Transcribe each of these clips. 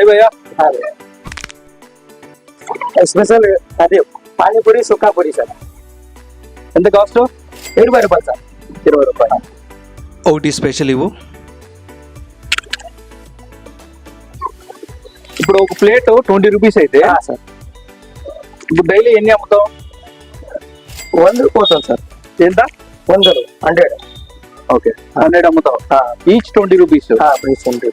Hi భయ్యా. Special అదే panipuri సుక్కాపూరి sir. ఎంత కాస్ట్? 20 రూపాయలు సార్. 20 రూపాయలు. ఒకటి స్పెషల్ ఇవ్వు. ఇప్పుడు ఒక ప్లేట్ 20 రూపీస్ అయితే సార్ ఇప్పుడు డైలీ ఎన్ని అమ్ముతావు? 100 పోతుంది సార్. ఎంత? 100 ఓకే 100 అమ్ముతావు. Each 20 rupees.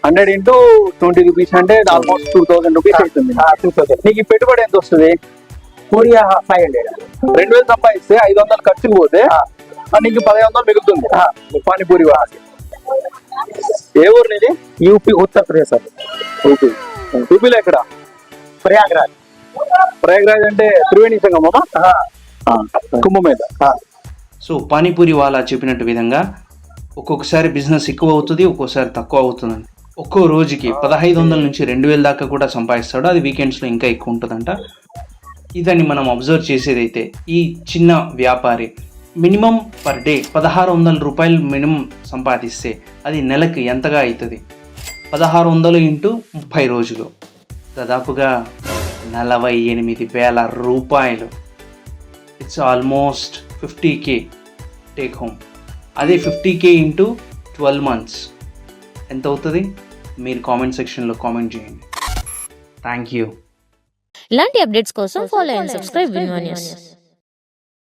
100 ఇంటూ 20 రూపీస్ అంటే ఆల్మోస్ట్ 2000 రూపీస్ అవుతుంది. 2000. నీకు ఈ పెట్టుబడి ఎంత వస్తుంది? పూరి 500. 2000 సంపాదిస్తే 500 ఖర్చుకు పోతే నీకు 1500 మిగులుతుంది. పానీపూరి వాసి. ఏ ఊరు నీది? UP Uttar Pradesh sir. యూపీలో ఎక్కడ? ప్రయాగ్రాజ్. ప్రయాగ్రాజ్ అంటే త్రివేణి సంగమమా? కుంభమేళ. సో పానీపూరి వాళ్ళ చెప్పినట్టు విధంగా ఒక్కొక్కసారి బిజినెస్ ఎక్కువ అవుతుంది, ఒక్కోసారి తక్కువ అవుతుంది. ఒక్కో రోజుకి 1500 నుంచి 2000 దాకా కూడా సంపాదిస్తాడు. అది వీకెండ్స్లో ఇంకా ఎక్కువ ఉంటుందంట. ఇదని మనం అబ్జర్వ్ చేసేదైతే ఈ చిన్న వ్యాపారి మినిమం పర్ డే 1600 రూపాయలు మినిమం సంపాదిస్తే అది నెలకి ఎంతగా అవుతుంది? 1600 ఇంటూ 30 రోజులు దాదాపుగా 48,000 రూపాయలు. It's almost 50K take home. అదే 50K ఇంటూ 12 months ఎంత అవుతుంది? మీరు కామెంట్ సెక్షన్లో కామెంట్ చేయండి. Thank you. ఇలాంటి అప్డేట్స్ కోసం ఫాలో అండ్ సబ్స్క్రైబ్ విన్వా న్యూస్.